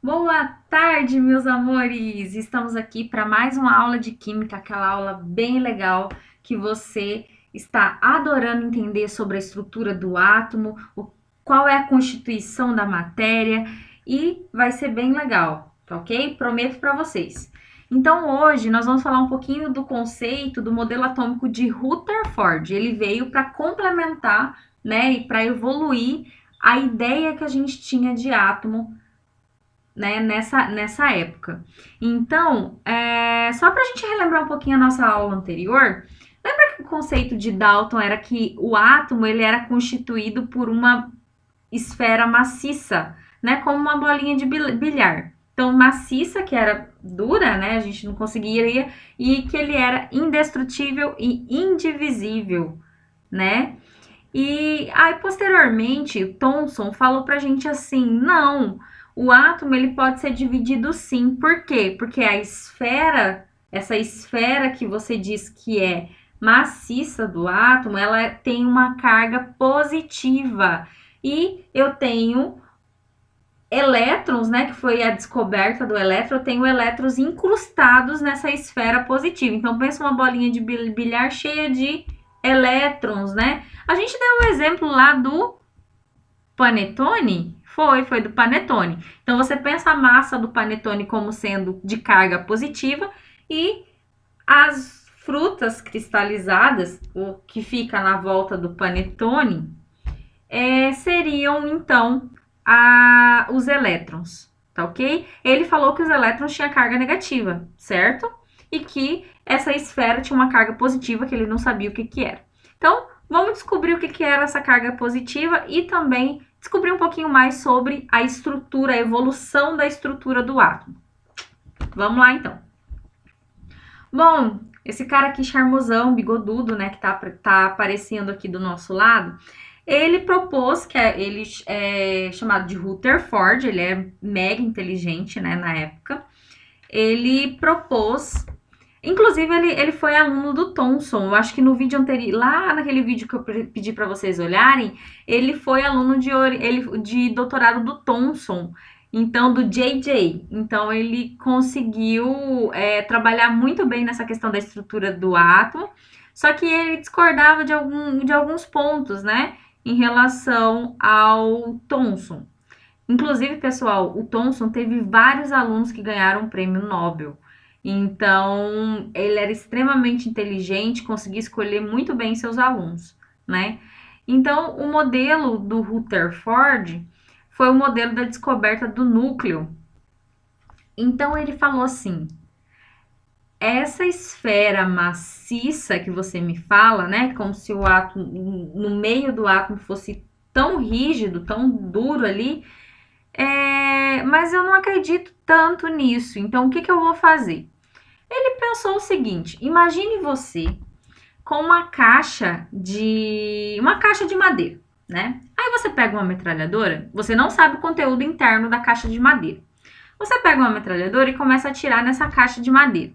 Boa tarde, meus amores! Estamos aqui para mais uma aula de química, aquela aula bem legal que você está adorando entender sobre a estrutura do átomo, qual é a constituição da matéria e vai ser bem legal, tá ok? Prometo para vocês. Então, hoje nós vamos falar um pouquinho do conceito do modelo atômico de Rutherford. Ele veio para complementar, né, e para evoluir a ideia que a gente tinha de átomo, né, nessa época. Então, só para a gente relembrar um pouquinho a nossa aula anterior, lembra que o conceito de Dalton era que o átomo ele era constituído por uma esfera maciça, né, como uma bolinha de bilhar. Então, maciça, que era dura, né, a gente não conseguiria, e que ele era indestrutível e indivisível, né? E aí, posteriormente, Thomson falou pra gente assim: não, o átomo ele pode ser dividido sim. Por quê? Porque a esfera, essa esfera que você diz que é maciça do átomo, ela tem uma carga positiva. E eu tenho elétrons, né, que foi a descoberta do elétron, eu tenho elétrons incrustados nessa esfera positiva. Então, pensa uma bolinha de bilhar cheia de elétrons, né? A gente deu um exemplo lá do panetone, foi do panetone. Então, você pensa a massa do panetone como sendo de carga positiva e as frutas cristalizadas, o que fica na volta do panetone, seriam, então, os elétrons, tá ok? Ele falou que os elétrons tinham carga negativa, certo? E que essa esfera tinha uma carga positiva, que ele não sabia o que era. Então, vamos descobrir o que era essa carga positiva e também descobrir um pouquinho mais sobre a estrutura, a evolução da estrutura do átomo. Vamos lá, então. Bom, esse cara aqui charmosão, bigodudo, né, que tá aparecendo aqui do nosso lado, ele propôs, ele é chamado de Rutherford, ele é mega inteligente, né, na época. Ele propôs, inclusive ele foi aluno do Thomson. Eu acho que no vídeo anterior, lá naquele vídeo que eu pedi para vocês olharem, ele foi aluno de doutorado do Thomson, então do JJ. Então ele conseguiu trabalhar muito bem nessa questão da estrutura do átomo, só que ele discordava de alguns pontos, né, em relação ao Thomson. Inclusive, pessoal, o Thomson teve vários alunos que ganharam o prêmio Nobel. Então, ele era extremamente inteligente, conseguia escolher muito bem seus alunos, né? Então, o modelo do Rutherford foi o modelo da descoberta do núcleo. Então, ele falou assim: essa esfera maciça que você me fala, né? Como se o átomo, no meio do átomo fosse tão rígido, tão duro ali, mas eu não acredito tanto nisso. Então, o que eu vou fazer? Ele pensou o seguinte: imagine você com uma caixa de madeira, né? Aí você pega uma metralhadora, você não sabe o conteúdo interno da caixa de madeira. Você pega uma metralhadora e começa a atirar nessa caixa de madeira.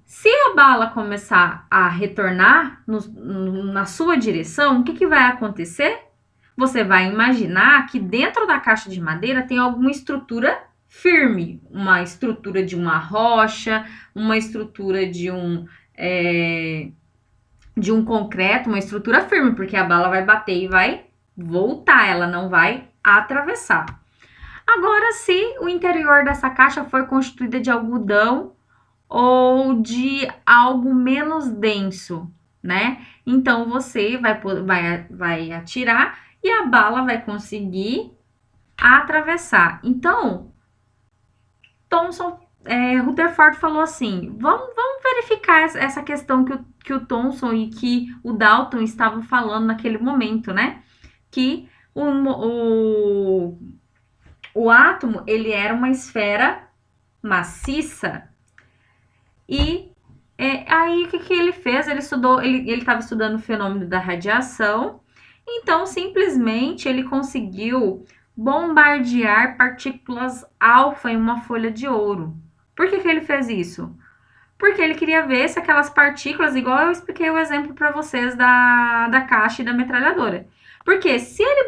Se a bala começar a retornar na sua direção, o que vai acontecer? Você vai imaginar que dentro da caixa de madeira tem alguma estrutura firme, uma estrutura de uma rocha, uma estrutura de um concreto, uma estrutura firme, porque a bala vai bater e vai voltar, ela não vai atravessar. Agora, se o interior dessa caixa for constituída de algodão ou de algo menos denso, né? Então, você vai atirar e a bala vai conseguir atravessar. Então, Rutherford falou assim: vamos verificar essa questão que o Thomson e que o Dalton estavam falando naquele momento, né? Que o átomo ele era uma esfera maciça. E aí o que ele fez? Ele estava estudando o fenômeno da radiação, então simplesmente ele conseguiu bombardear partículas alfa em uma folha de ouro. Por que ele fez isso? Porque ele queria ver se aquelas partículas, igual eu expliquei o exemplo para vocês da caixa e da metralhadora. Porque se ele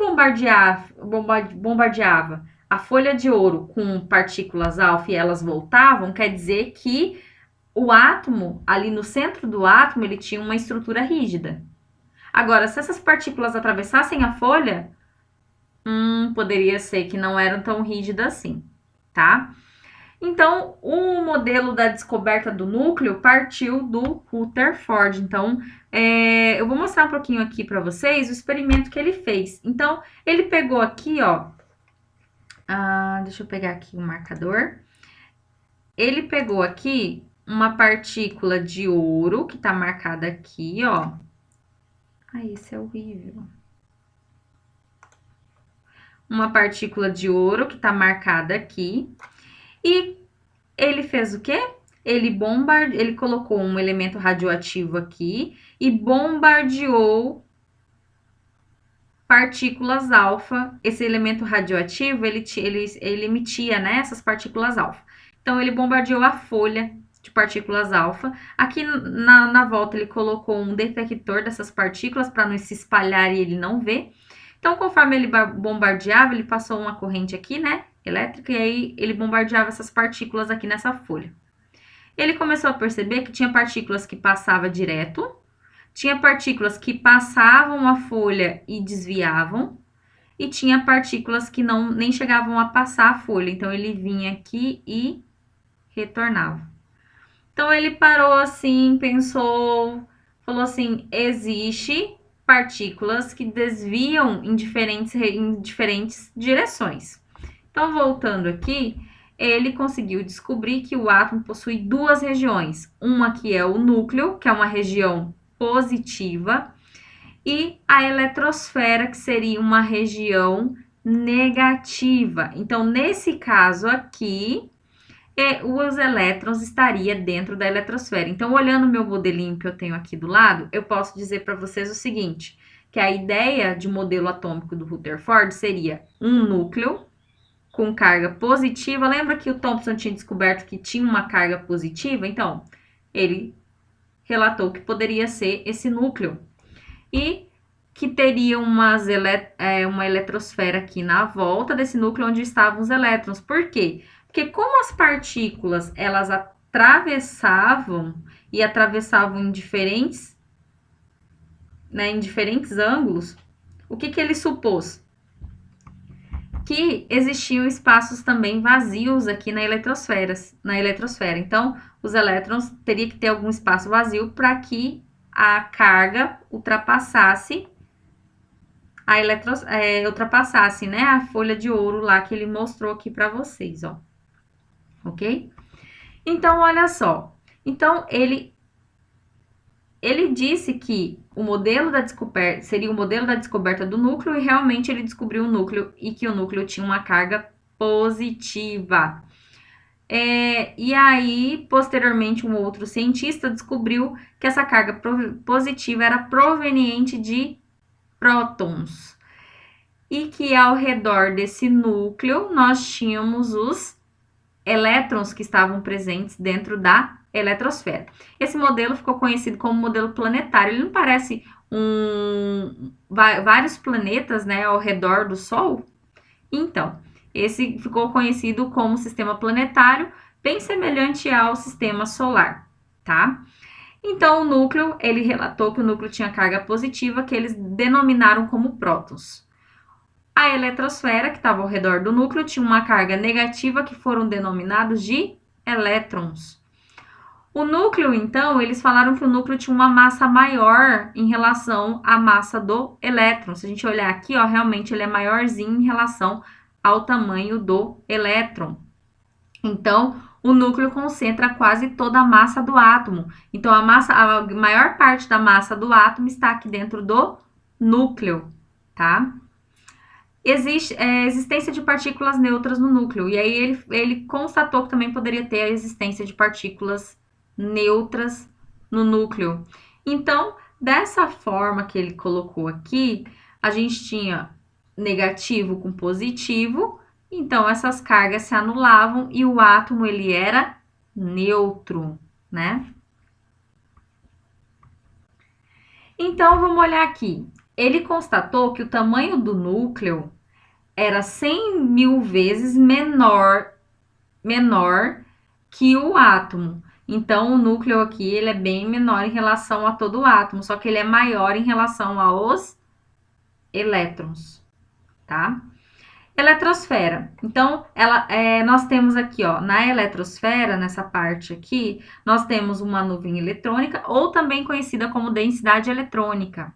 bombardeava a folha de ouro com partículas alfa e elas voltavam, quer dizer que o átomo, ali no centro do átomo, ele tinha uma estrutura rígida. Agora, se essas partículas atravessassem a folha, poderia ser que não eram tão rígidas assim, tá? Então, o modelo da descoberta do núcleo partiu do Rutherford. Então, eu vou mostrar um pouquinho aqui para vocês o experimento que ele fez. Então, ele pegou aqui, ó, deixa eu pegar aqui o marcador. Ele pegou aqui uma partícula de ouro, que tá marcada aqui, ó. Ai, esse é horrível. Uma partícula de ouro que tá marcada aqui. E ele fez o quê? Ele colocou um elemento radioativo aqui e bombardeou partículas alfa. Esse elemento radioativo, ele emitia, né, essas partículas alfa. Então, ele bombardeou a folha de partículas alfa. Aqui na volta, ele colocou um detector dessas partículas para não se espalhar e ele não ver. Então, conforme ele bombardeava, ele passou uma corrente aqui, né, elétrica, e aí ele bombardeava essas partículas aqui nessa folha. Ele começou a perceber que tinha partículas que passavam direto, tinha partículas que passavam a folha e desviavam, e tinha partículas que nem chegavam a passar a folha. Então, ele vinha aqui e retornava. Então, ele parou assim, pensou, falou assim, existe partículas que desviam em diferentes direções. Então, voltando aqui, ele conseguiu descobrir que o átomo possui duas regiões. Uma que é o núcleo, que é uma região positiva, e a eletrosfera, que seria uma região negativa. Então, nesse caso aqui, os elétrons estariam dentro da eletrosfera. Então, olhando o meu modelinho que eu tenho aqui do lado, eu posso dizer para vocês o seguinte, que a ideia de modelo atômico do Rutherford seria um núcleo com carga positiva. Lembra que o Thomson tinha descoberto que tinha uma carga positiva? Então, ele relatou que poderia ser esse núcleo. E que teria uma eletrosfera aqui na volta desse núcleo onde estavam os elétrons. Por quê? Porque como as partículas, elas atravessavam em diferentes, né, em diferentes ângulos, o que ele supôs? Que existiam espaços também vazios aqui na eletrosfera. Então, os elétrons teriam que ter algum espaço vazio para que a carga ultrapassasse né, a folha de ouro lá que ele mostrou aqui para vocês, ó. Ok? Então, olha só. Então, ele disse que o modelo da descoberta seria o modelo da descoberta do núcleo, e realmente ele descobriu o núcleo e que o núcleo tinha uma carga positiva. E aí, posteriormente, um outro cientista descobriu que essa carga positiva era proveniente de prótons. E que ao redor desse núcleo nós tínhamos os elétrons que estavam presentes dentro da eletrosfera. Esse modelo ficou conhecido como modelo planetário. Ele não parece vários planetas, né, ao redor do Sol? Então, esse ficou conhecido como sistema planetário, bem semelhante ao sistema solar, tá? Então, o núcleo, ele relatou que o núcleo tinha carga positiva, que eles denominaram como prótons. A eletrosfera, que estava ao redor do núcleo, tinha uma carga negativa, que foram denominados de elétrons. O núcleo, então, eles falaram que o núcleo tinha uma massa maior em relação à massa do elétron. Se a gente olhar aqui, ó, realmente ele é maiorzinho em relação ao tamanho do elétron. Então, o núcleo concentra quase toda a massa do átomo. Então, a maior parte da massa do átomo está aqui dentro do núcleo, tá? Existe existência de partículas neutras no núcleo. E aí, ele constatou que também poderia ter a existência de partículas neutras no núcleo. Então, dessa forma que ele colocou aqui, a gente tinha negativo com positivo. Então, essas cargas se anulavam e o átomo, ele era neutro, né? Então, vamos olhar aqui. Ele constatou que o tamanho do núcleo era 100.000 vezes menor que o átomo. Então, o núcleo aqui, ele é bem menor em relação a todo o átomo, só que ele é maior em relação aos elétrons, tá? Eletrosfera. Então, nós temos aqui, ó, na eletrosfera, nessa parte aqui, nós temos uma nuvem eletrônica, ou também conhecida como densidade eletrônica,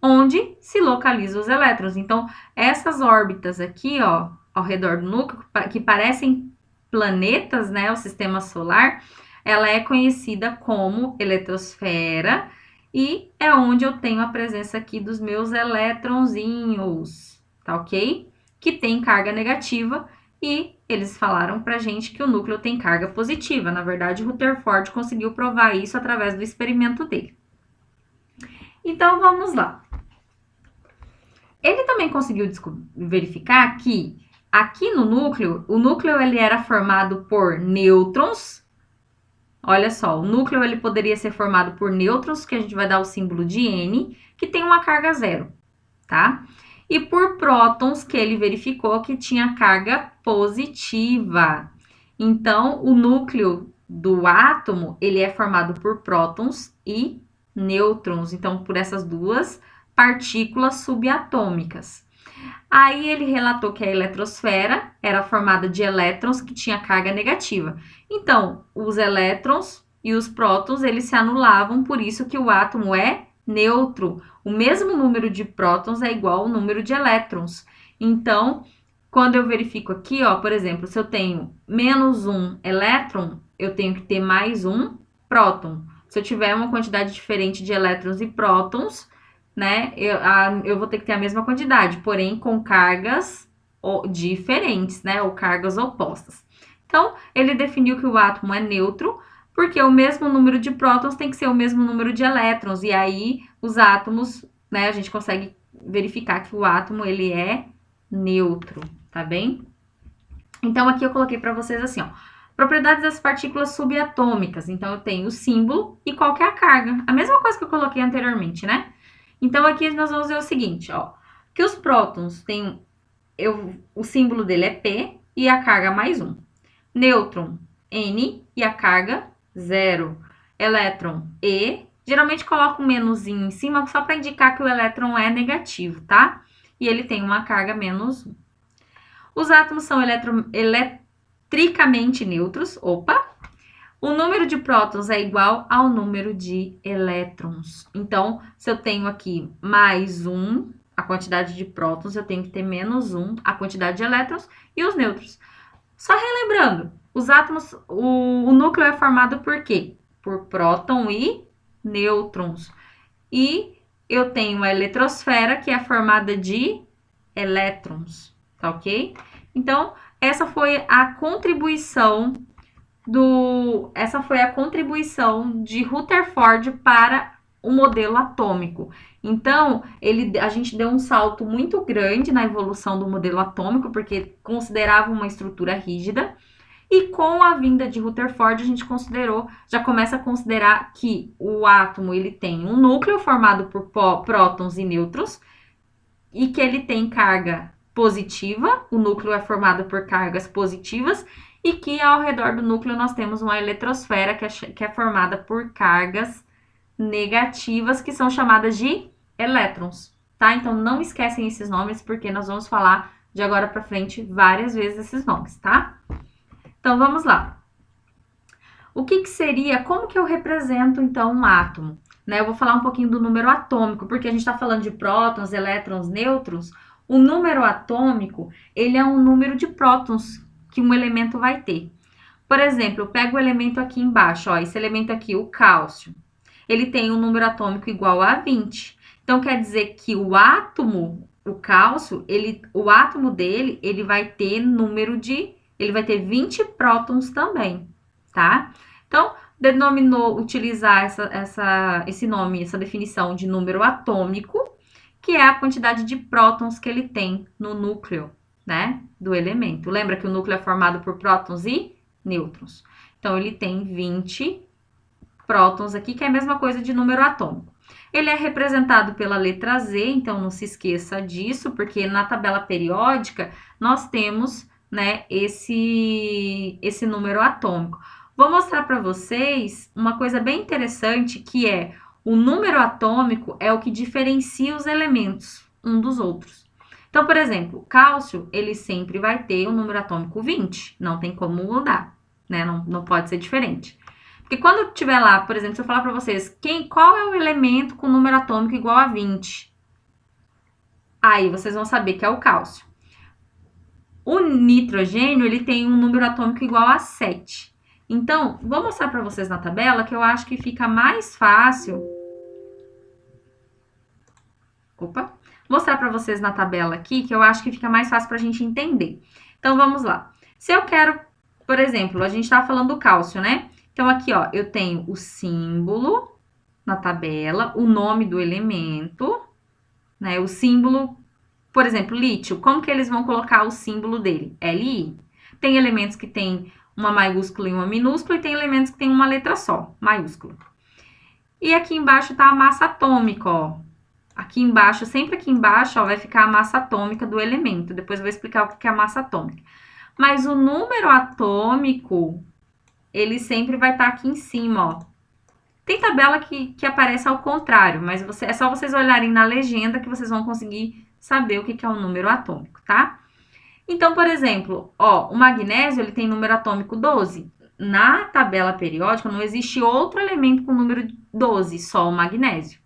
onde se localizam os elétrons. Então, essas órbitas aqui, ó, ao redor do núcleo, que parecem planetas, né, o sistema solar, ela é conhecida como eletrosfera e é onde eu tenho a presença aqui dos meus elétronzinhos, tá ok? Que tem carga negativa e eles falaram pra gente que o núcleo tem carga positiva. Na verdade, Rutherford conseguiu provar isso através do experimento dele. Então, vamos lá. Ele também conseguiu verificar que aqui no núcleo, o núcleo ele era formado por nêutrons. Olha só, o núcleo ele poderia ser formado por nêutrons, que a gente vai dar o símbolo de N, que tem uma carga zero, tá? E por prótons, que ele verificou que tinha carga positiva. Então, o núcleo do átomo, ele é formado por prótons e nêutrons. Então, por essas duas partículas subatômicas. Aí ele relatou que a eletrosfera era formada de elétrons que tinha carga negativa. Então, os elétrons e os prótons, eles se anulavam, por isso que o átomo é neutro. O mesmo número de prótons é igual ao número de elétrons. Então, quando eu verifico aqui, ó, por exemplo, se eu tenho menos um elétron, eu tenho que ter mais um próton. Se eu tiver uma quantidade diferente de elétrons e prótons, né, eu vou ter que ter a mesma quantidade, porém com cargas diferentes, né, ou cargas opostas. Então, ele definiu que o átomo é neutro, porque o mesmo número de prótons tem que ser o mesmo número de elétrons, e aí os átomos, né, a gente consegue verificar que o átomo, ele é neutro, tá bem? Então, aqui eu coloquei para vocês assim, ó, propriedades das partículas subatômicas. Então, eu tenho o símbolo e qual que é a carga. A mesma coisa que eu coloquei anteriormente, né? Então, aqui nós vamos ver o seguinte, ó, que os prótons têm, o símbolo dele é P e a carga mais 1. Nêutron, N e a carga 0. Elétron, E. Geralmente coloco um menuzinho em cima só para indicar que o elétron é negativo, tá? E ele tem uma carga menos 1. Os átomos são eletricamente neutros. Opa! O número de prótons é igual ao número de elétrons. Então, se eu tenho aqui mais 1, a quantidade de prótons, eu tenho que ter menos 1, a quantidade de elétrons, e os nêutrons. Só relembrando, os átomos, o núcleo é formado por quê? Por próton e nêutrons. E eu tenho a eletrosfera, que é formada de elétrons, tá ok? Então, essa foi a contribuição de Rutherford para o modelo atômico. Então, a gente deu um salto muito grande na evolução do modelo atômico, porque considerava uma estrutura rígida, e com a vinda de Rutherford, a gente já começa a considerar que o átomo ele tem um núcleo formado por prótons e nêutrons, e que ele tem carga positiva, o núcleo é formado por cargas positivas, e que ao redor do núcleo nós temos uma eletrosfera que é formada por cargas negativas, que são chamadas de elétrons, tá? Então, não esquecem esses nomes, porque nós vamos falar de agora para frente várias vezes esses nomes, tá? Então, vamos lá. O que seria, como que eu represento, então, um átomo? Né? Eu vou falar um pouquinho do número atômico, porque a gente está falando de prótons, elétrons, nêutrons. O número atômico, ele é um número de prótons que um elemento vai ter. Por exemplo, eu pego o elemento aqui embaixo, ó, esse elemento aqui, o cálcio. Ele tem um número atômico igual a 20. Então, quer dizer que o átomo, o cálcio, o átomo dele, ele vai ter ele vai ter 20 prótons também, tá? Então, utilizar esse nome, essa definição de número atômico, que é a quantidade de prótons que ele tem no núcleo, né, do elemento. Lembra que o núcleo é formado por prótons e nêutrons. Então, ele tem 20 prótons aqui, que é a mesma coisa de número atômico. Ele é representado pela letra Z, então não se esqueça disso, porque na tabela periódica nós temos, né, esse número atômico. Vou mostrar para vocês uma coisa bem interessante, que é o número atômico é o que diferencia os elementos um dos outros. Então, por exemplo, o cálcio, ele sempre vai ter o número atômico 20, não tem como mudar, né? Não pode ser diferente. Porque quando tiver lá, por exemplo, se eu falar para vocês, qual é o elemento com número atômico igual a 20? Aí vocês vão saber que é o cálcio. O nitrogênio, ele tem um número atômico igual a 7. Então, vou mostrar para vocês na tabela que eu acho que fica mais fácil. Opa! Mostrar para vocês na tabela aqui que eu acho que fica mais fácil para a gente entender. Então, vamos lá. Se eu quero, por exemplo, a gente estava falando do cálcio, né? Então, aqui, ó, eu tenho o símbolo na tabela, o nome do elemento, né? O símbolo, por exemplo, lítio. Como que eles vão colocar o símbolo dele? Li. Tem elementos que tem uma maiúscula e uma minúscula, e tem elementos que tem uma letra só, maiúscula. E aqui embaixo tá a massa atômica, ó. Aqui embaixo, sempre aqui embaixo, ó, vai ficar a massa atômica do elemento. Depois eu vou explicar o que é a massa atômica. Mas o número atômico, ele sempre vai estar aqui em cima, ó. Tem tabela que aparece ao contrário, mas é só vocês olharem na legenda que vocês vão conseguir saber o que é o número atômico, tá? Então, por exemplo, ó, o magnésio, ele tem número atômico 12. Na tabela periódica, não existe outro elemento com número 12, só o magnésio.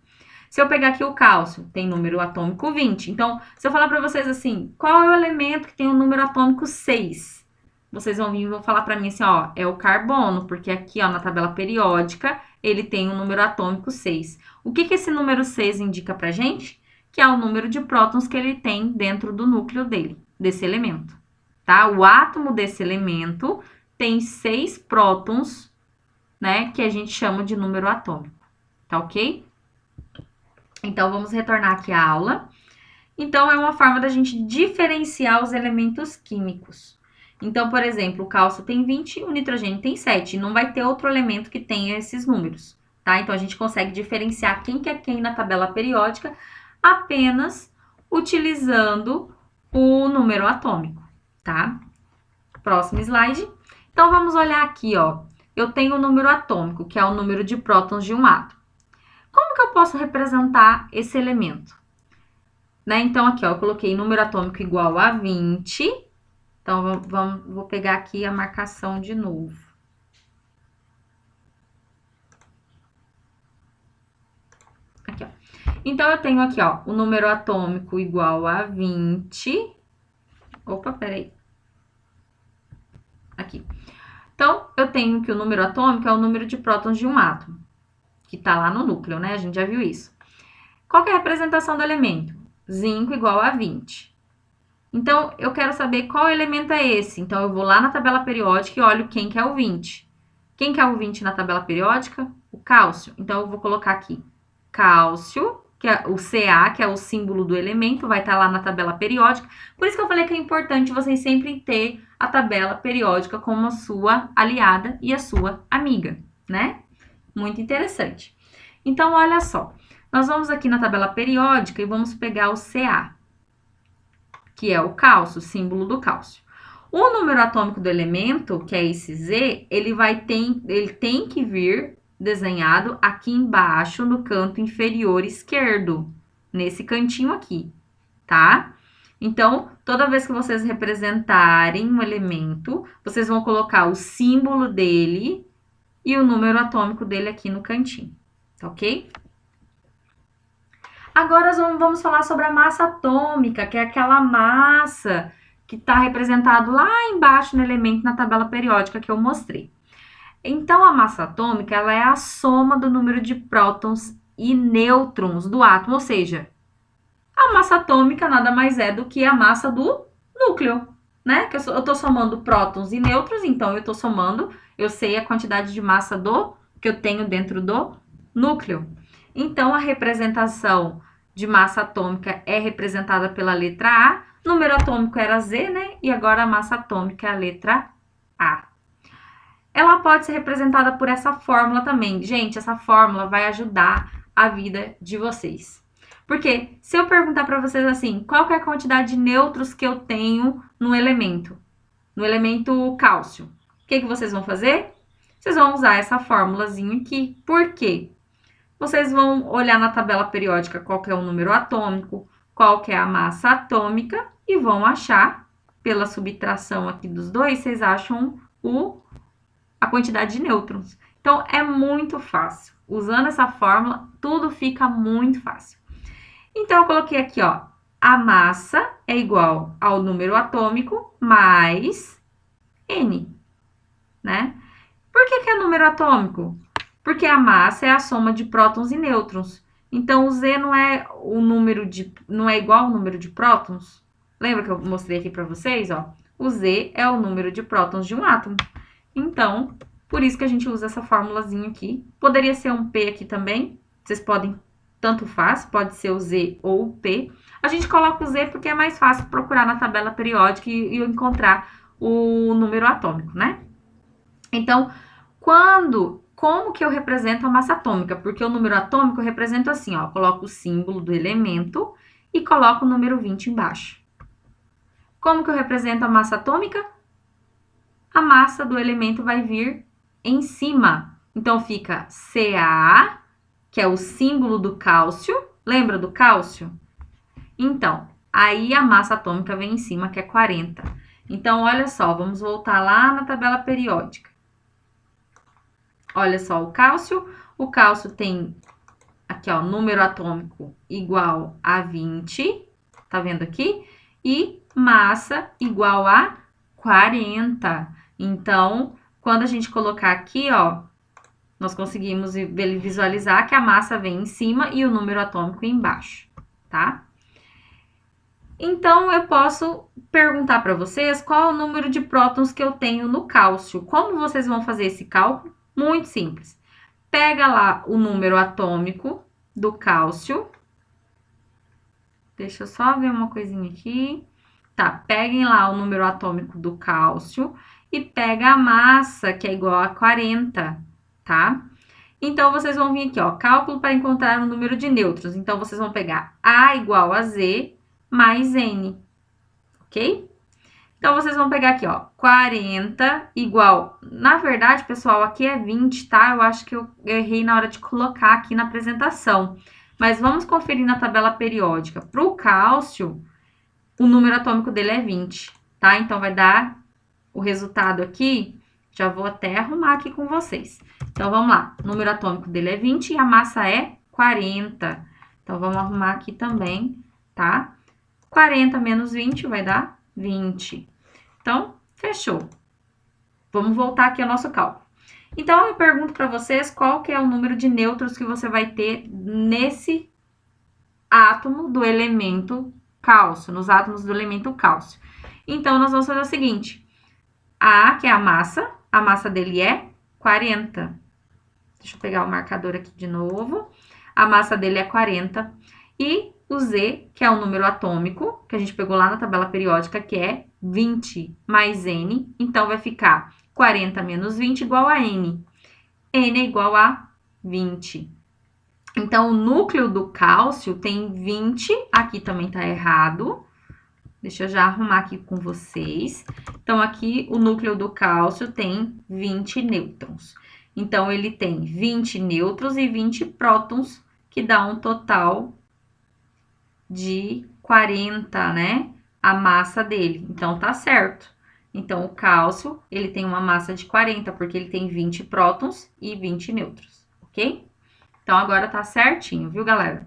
Se eu pegar aqui o cálcio, tem número atômico 20. Então, se eu falar para vocês assim, qual é o elemento que tem o número atômico 6? Vocês vão vir e vão falar para mim assim, ó, é o carbono, porque aqui, ó, na tabela periódica, ele tem o número atômico 6. O que esse número 6 indica pra gente? Que é o número de prótons que ele tem dentro do núcleo dele, desse elemento, tá? O átomo desse elemento tem 6 prótons, né, que a gente chama de número atômico, tá ok? Então, vamos retornar aqui à aula. Então, é uma forma da gente diferenciar os elementos químicos. Então, por exemplo, o cálcio tem 20 e o nitrogênio tem 7. Não vai ter outro elemento que tenha esses números, tá? Então, a gente consegue diferenciar quem que é quem na tabela periódica apenas utilizando o número atômico, tá? Próximo slide. Então, vamos olhar aqui, ó. Eu tenho o número atômico, que é o número de prótons de um átomo. Como que eu posso representar esse elemento? Né? Então, aqui, ó, eu coloquei número atômico igual a 20. Então, vou pegar aqui a marcação de novo. Aqui, ó. Então, eu tenho aqui, ó, o número atômico igual a 20. Opa, peraí. Aqui. Então, eu tenho que o número atômico é o número de prótons de um átomo, que tá lá no núcleo, né? A gente já viu isso. Qual que é a representação do elemento? Zinco igual a 20. Então, eu quero saber qual elemento é esse. Então, eu vou lá na tabela periódica e olho quem que é o 20. Quem que é o 20 na tabela periódica? O cálcio. Então, eu vou colocar aqui cálcio, que é o Ca, que é o símbolo do elemento, vai estar lá na tabela periódica. Por isso que eu falei que é importante vocês sempre ter a tabela periódica como a sua aliada e a sua amiga, né? Muito interessante. Então, olha só. Nós vamos aqui na tabela periódica e vamos pegar o Ca, que é o cálcio, o símbolo do cálcio. O número atômico do elemento, que é esse Z, ele tem que vir desenhado aqui embaixo no canto inferior esquerdo, nesse cantinho aqui, tá? Então, toda vez que vocês representarem um elemento, vocês vão colocar o símbolo dele e o número atômico dele aqui no cantinho, tá ok? Agora vamos falar sobre a massa atômica, que é aquela massa que está representado lá embaixo no elemento na tabela periódica que eu mostrei. Então, a massa atômica, ela é a soma do número de prótons e nêutrons do átomo, ou seja, a massa atômica nada mais é do que a massa do núcleo, né? Que eu estou somando prótons e nêutrons, então eu estou somando, eu sei a quantidade de massa que eu tenho dentro do núcleo. Então, a representação de massa atômica é representada pela letra A, número atômico era Z, né? E agora a massa atômica é a letra A. Ela pode ser representada por essa fórmula também. Gente, essa fórmula vai ajudar a vida de vocês. Porque se eu perguntar para vocês assim, qual que é a quantidade de nêutrons que eu tenho no elemento cálcio, o que vocês vão fazer? Vocês vão usar essa formulazinha aqui. Por quê? Vocês vão olhar na tabela periódica qual que é o número atômico, qual que é a massa atômica e vão achar, pela subtração aqui dos dois, vocês acham a quantidade de nêutrons. Então, é muito fácil. Usando essa fórmula, tudo fica muito fácil. Então, eu coloquei aqui, ó, a massa é igual ao número atômico mais N, né? Por que é número atômico? Porque a massa é a soma de prótons e nêutrons. Então, o Z não é não é igual ao número de prótons? Lembra que eu mostrei aqui para vocês, ó? O Z é o número de prótons de um átomo. Então, por isso que a gente usa essa formulazinha aqui. Poderia ser um P aqui também. Vocês podem, tanto faz, pode ser o Z ou o P. A gente coloca o Z porque é mais fácil procurar na tabela periódica e encontrar o número atômico, né? Então, como que eu represento a massa atômica? Porque o número atômico eu represento assim, ó. Coloco o símbolo do elemento e coloco o número 20 embaixo. Como que eu represento a massa atômica? A massa do elemento vai vir em cima. Então, fica Ca, que é o símbolo do cálcio. Lembra do cálcio? Então, aí a massa atômica vem em cima, que é 40. Então, olha só, vamos voltar lá na tabela periódica. Olha só, o cálcio tem aqui, ó, número atômico igual a 20, tá vendo aqui? E massa igual a 40. Então, quando a gente colocar aqui, ó, nós conseguimos visualizar que a massa vem em cima e o número atômico embaixo, tá? Então, eu posso perguntar para vocês qual é o número de prótons que eu tenho no cálcio. Como vocês vão fazer esse cálculo? Muito simples. Pega lá o número atômico do cálcio. Deixa eu só ver uma coisinha aqui. Tá, peguem lá o número atômico do cálcio e pega a massa, que é igual a 40, tá? Então, vocês vão vir aqui, ó, cálculo para encontrar o número de nêutrons. Então, vocês vão pegar A igual a Z mais N, ok? Então, vocês vão pegar aqui, ó, 40 igual... Na verdade, pessoal, aqui é 20, tá? Eu acho que eu errei na hora de colocar aqui na apresentação. Mas vamos conferir na tabela periódica. Para o cálcio, o número atômico dele é 20, tá? Então, vai dar o resultado aqui, já vou até arrumar aqui com vocês. Então, vamos lá. O número atômico dele é 20 e a massa é 40. Então, vamos arrumar aqui também, tá? 40 menos 20 vai dar 20. Então, fechou. Vamos voltar aqui ao nosso cálculo. Então, eu pergunto para vocês qual que é o número de nêutrons que você vai ter nesse átomo do elemento cálcio, nos átomos do elemento cálcio. Então, nós vamos fazer o seguinte. A, que é a massa dele é 40. Deixa eu pegar o marcador aqui de novo. A massa dele é 40. E o Z, que é o número atômico, que a gente pegou lá na tabela periódica, que é 20 mais N. Então, vai ficar 40 menos 20 igual a N. N é igual a 20. Então, o núcleo do cálcio tem 20. Aqui também tá errado. Deixa eu já arrumar aqui com vocês. Então, aqui o núcleo do cálcio tem 20 nêutrons. Então, ele tem 20 nêutrons e 20 prótons, que dá um total de 40, né? A massa dele. Então, tá certo. Então, o cálcio, ele tem uma massa de 40, porque ele tem 20 prótons e 20 nêutrons, ok? Então, agora tá certinho, viu, galera?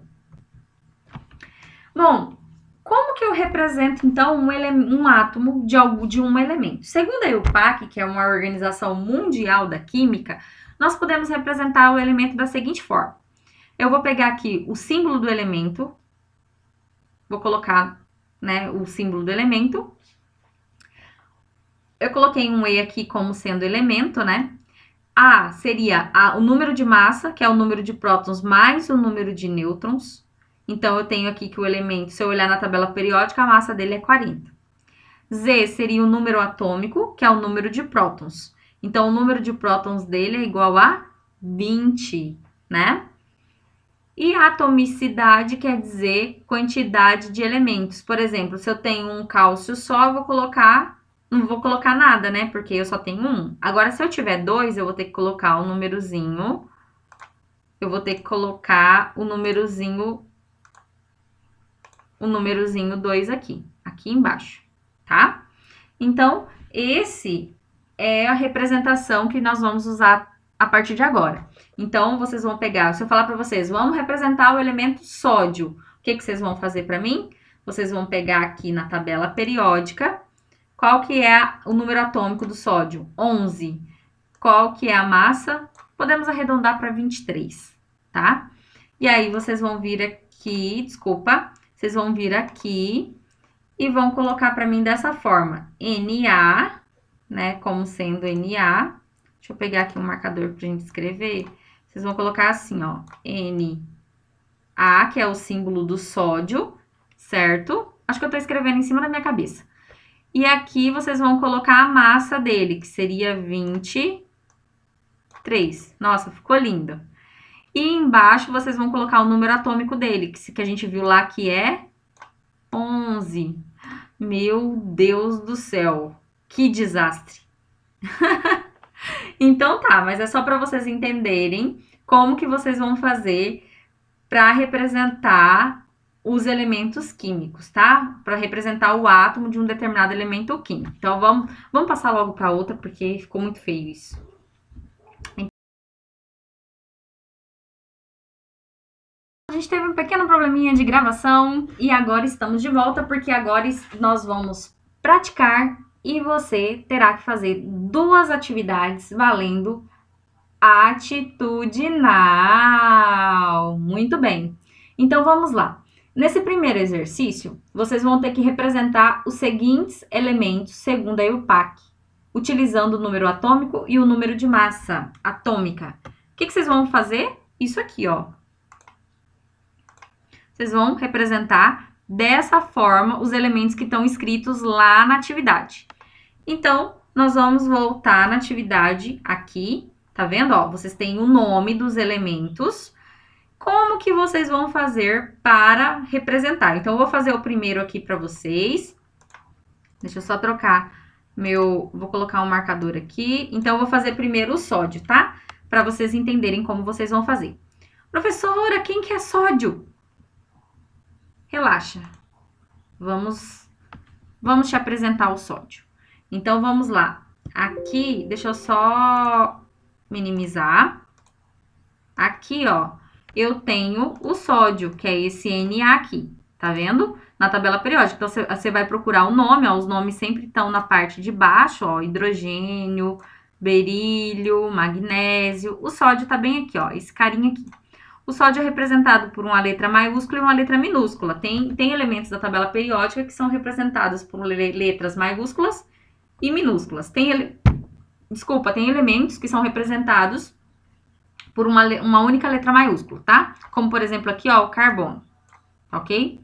Bom, como que eu represento, então, um átomo de um elemento? Segundo a EUPAC, que é uma organização mundial da química, nós podemos representar o elemento da seguinte forma. Eu vou pegar aqui o símbolo do elemento, vou colocar, né, o símbolo do elemento. Eu coloquei um E aqui como sendo elemento, né? A seria o número de massa, que é o número de prótons mais o número de nêutrons. Então, eu tenho aqui que o elemento, se eu olhar na tabela periódica, a massa dele é 40. Z seria o número atômico, que é o número de prótons. Então, o número de prótons dele é igual a 20, né? E atomicidade quer dizer quantidade de elementos. Por exemplo, se eu tenho um cálcio só, eu vou colocar, não vou colocar nada, né? Porque eu só tenho um. Agora, se eu tiver dois, eu vou ter que colocar o númerozinho. Eu vou ter que colocar o númerozinho 2 aqui embaixo, tá? Então, esse é a representação que nós vamos usar a partir de agora. Então, vocês vão pegar, se eu falar para vocês, vamos representar o elemento sódio. O que vocês vão fazer para mim? Vocês vão pegar aqui na tabela periódica, qual que é o número atômico do sódio? 11. Qual que é a massa? Podemos arredondar para 23, tá? E aí, vocês vão vir aqui, vocês vão vir aqui e vão colocar para mim dessa forma, Na, né, como sendo Na. Deixa eu pegar aqui um marcador pra gente escrever. Vocês vão colocar assim, ó, Na, que é o símbolo do sódio, certo? Acho que eu tô escrevendo em cima da minha cabeça. E aqui vocês vão colocar a massa dele, que seria 23. Nossa, ficou lindo. E embaixo vocês vão colocar o número atômico dele, que a gente viu lá que é 11. Meu Deus do céu, que desastre. Então tá, mas é só para vocês entenderem como que vocês vão fazer para representar os elementos químicos, tá? Para representar o átomo de um determinado elemento químico. Então vamos passar logo para outra porque ficou muito feio isso. A gente teve um pequeno probleminha de gravação e agora estamos de volta porque agora nós vamos praticar e você terá que fazer 2 atividades valendo atitudinal. Muito bem. Então vamos lá. Nesse primeiro exercício, vocês vão ter que representar os seguintes elementos segundo a EUPAC, utilizando o número atômico e o número de massa atômica. O que vocês vão fazer? Isso aqui, ó. Vocês vão representar dessa forma os elementos que estão escritos lá na atividade. Então, nós vamos voltar na atividade aqui, tá vendo? Ó, vocês têm o nome dos elementos. Como que vocês vão fazer para representar? Então, eu vou fazer o primeiro aqui para vocês. Deixa eu só trocar vou colocar um marcador aqui. Então, eu vou fazer primeiro o sódio, tá? Para vocês entenderem como vocês vão fazer. Professora, quem que é sódio? Relaxa. Vamos te apresentar o sódio. Então, vamos lá. Aqui, deixa eu só minimizar. Aqui, ó, eu tenho o sódio, que é esse Na aqui, tá vendo? Na tabela periódica. Então, você vai procurar o nome, ó, os nomes sempre estão na parte de baixo, ó, hidrogênio, berílio, magnésio. O sódio tá bem aqui, ó, esse carinha aqui. O sódio é representado por uma letra maiúscula e uma letra minúscula. Tem elementos da tabela periódica que são representados por letras maiúsculas e minúsculas. Tem elementos que são representados por uma única letra maiúscula, tá? Como, por exemplo, aqui, ó, o carbono, ok?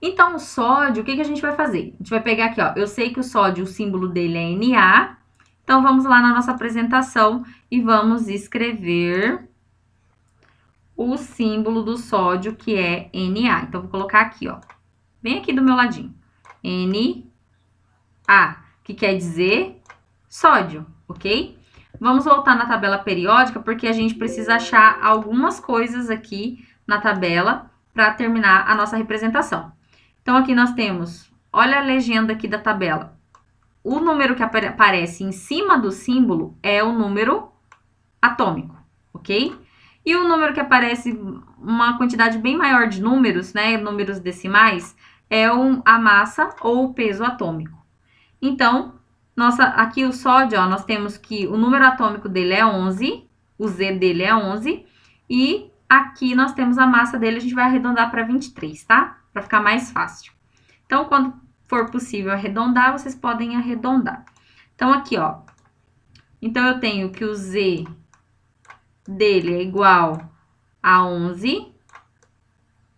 Então, o sódio, o que a gente vai fazer? A gente vai pegar aqui, ó, eu sei que o sódio, o símbolo dele é Na, então vamos lá na nossa apresentação e vamos escrever o símbolo do sódio, que é Na. Então, vou colocar aqui, ó, bem aqui do meu ladinho, Na, que quer dizer sódio, ok? Vamos voltar na tabela periódica, porque a gente precisa achar algumas coisas aqui na tabela para terminar a nossa representação. Então, aqui nós temos, olha a legenda aqui da tabela. O número que aparece em cima do símbolo é o número atômico, ok? E o número que aparece, uma quantidade bem maior de números, né, números decimais, é a massa ou o peso atômico. Então, aqui o sódio, ó, nós temos que o número atômico dele é 11, o Z dele é 11, e aqui nós temos a massa dele, a gente vai arredondar para 23, tá? Para ficar mais fácil. Então, quando for possível arredondar, vocês podem arredondar. Então, aqui, ó, então eu tenho que o Z dele é igual a 11.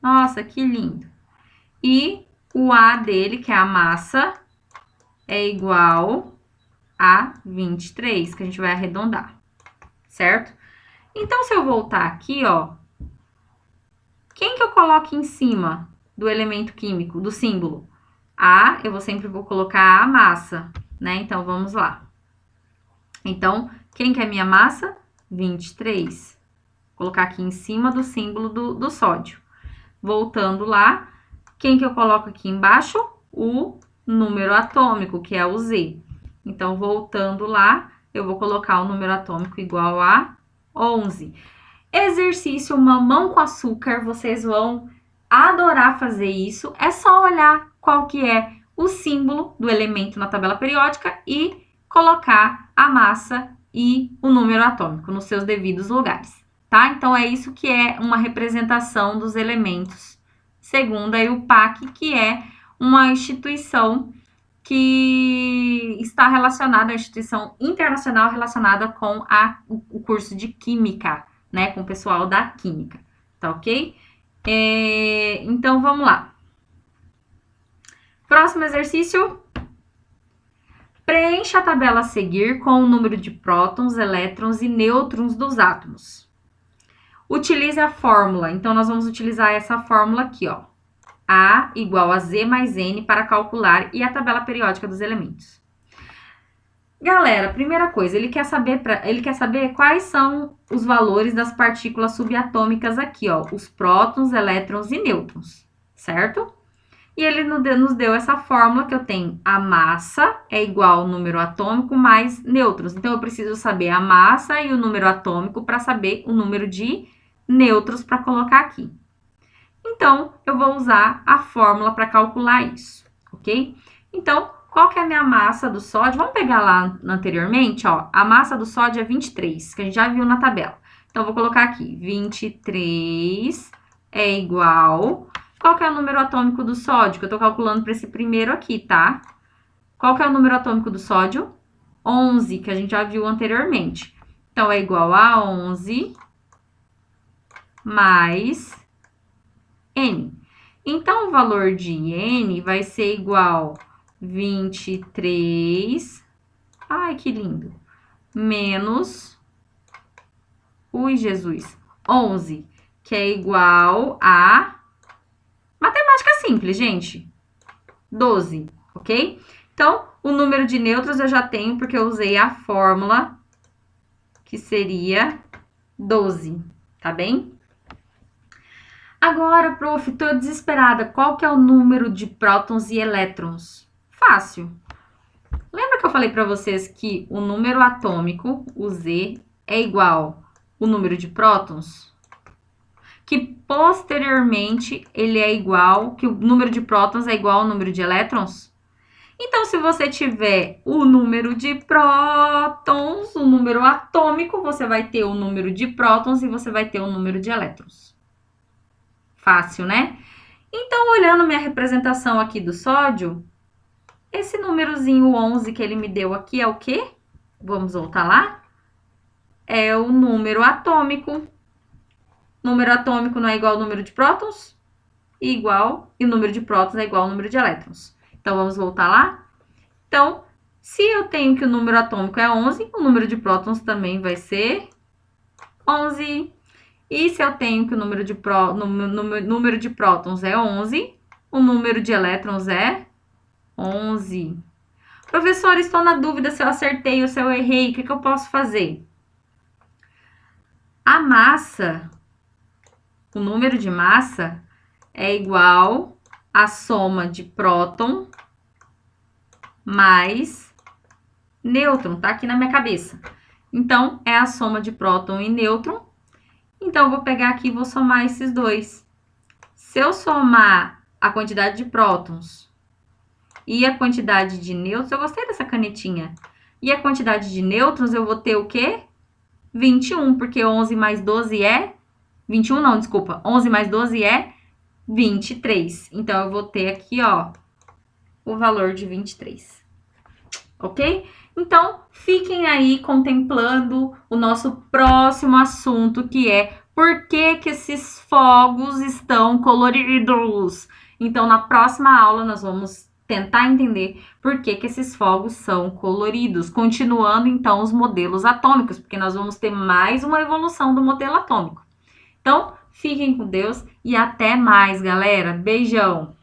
Nossa, que lindo! E o A dele, que é a massa, é igual a 23, que a gente vai arredondar, certo? Então, se eu voltar aqui, ó, Quem que eu coloco em cima do elemento químico, do símbolo? Eu sempre vou colocar a massa, né? Então, vamos lá. Então, quem que é minha massa? 23. Vou colocar aqui em cima do símbolo do sódio. Voltando lá, quem que eu coloco aqui embaixo? O número atômico, que é o Z. Então, voltando lá, eu vou colocar o número atômico igual a 11. Exercício mamão com açúcar, vocês vão adorar fazer isso. É só olhar qual que é o símbolo do elemento na tabela periódica e colocar a massa e o número atômico nos seus devidos lugares, tá? Então, é isso que é uma representação dos elementos, segundo aí o PAC, que é uma instituição que está relacionada, a instituição internacional relacionada com o curso de Química, né, com o pessoal da Química, tá ok? Então, vamos lá. Próximo exercício. Preencha a tabela a seguir com o número de prótons, elétrons e nêutrons dos átomos. Utilize a fórmula. Então, nós vamos utilizar essa fórmula aqui, ó. A igual a Z mais N para calcular e a tabela periódica dos elementos. Galera, primeira coisa, ele quer saber quais são os valores das partículas subatômicas aqui, ó. Os prótons, elétrons e nêutrons, certo? E ele nos deu essa fórmula que eu tenho. A massa é igual ao número atômico mais nêutrons. Então, eu preciso saber a massa e o número atômico para saber o número de nêutrons para colocar aqui. Então, eu vou usar a fórmula para calcular isso, ok? Então, qual que é a minha massa do sódio? Vamos pegar lá anteriormente, ó. A massa do sódio é 23, que a gente já viu na tabela. Então, eu vou colocar aqui, 23 é igual... Qual que é o número atômico do sódio? Que eu tô calculando para esse primeiro aqui, tá? Qual que é o número atômico do sódio? 11, que a gente já viu anteriormente. Então, é igual a 11 mais N. Então, o valor de N vai ser igual a 23, ai, que lindo, menos, ui, Jesus, 11, que é igual a, matemática simples, gente, 12, ok? Então, o número de nêutrons eu já tenho, porque eu usei a fórmula, que seria 12, tá bem? Agora, prof, tô desesperada. Qual que é o número de prótons e elétrons? Fácil. Lembra que eu falei para vocês que o número atômico, o Z, é igual ao número de prótons? Que posteriormente ele é igual, que o número de prótons é igual ao número de elétrons? Então, se você tiver o número de prótons, o número atômico, você vai ter o número de prótons e você vai ter o número de elétrons. Fácil, né? Então, olhando minha representação aqui do sódio, esse númerozinho 11 que ele me deu aqui é o quê? Vamos voltar lá? É o número atômico. Número atômico não é igual ao número de prótons? E o número de prótons é igual ao número de elétrons. Então, vamos voltar lá? Então, se eu tenho que o número atômico é 11, o número de prótons também vai ser 11. E se eu tenho que o número de prótons é 11, o número de elétrons é 11. Professora, estou na dúvida se eu acertei ou se eu errei. O que eu posso fazer? A massa, o número de massa, é igual à soma de próton mais nêutron. Tá aqui na minha cabeça. Então, é a soma de próton e nêutron. Então, eu vou pegar aqui e vou somar esses dois. Se eu somar a quantidade de prótons e a quantidade de nêutrons, eu gostei dessa canetinha. E a quantidade de nêutrons, eu vou ter o quê? 21, porque 11 mais 12 é... 21 não, desculpa. 11 mais 12 é 23. Então, eu vou ter aqui, ó, o valor de 23. Ok? Então, fiquem aí contemplando o nosso próximo assunto, que é por que esses fogos estão coloridos. Então, na próxima aula, nós vamos tentar entender por que esses fogos são coloridos. Continuando, então, os modelos atômicos, porque nós vamos ter mais uma evolução do modelo atômico. Então, Fiquem com Deus e até mais, galera. Beijão!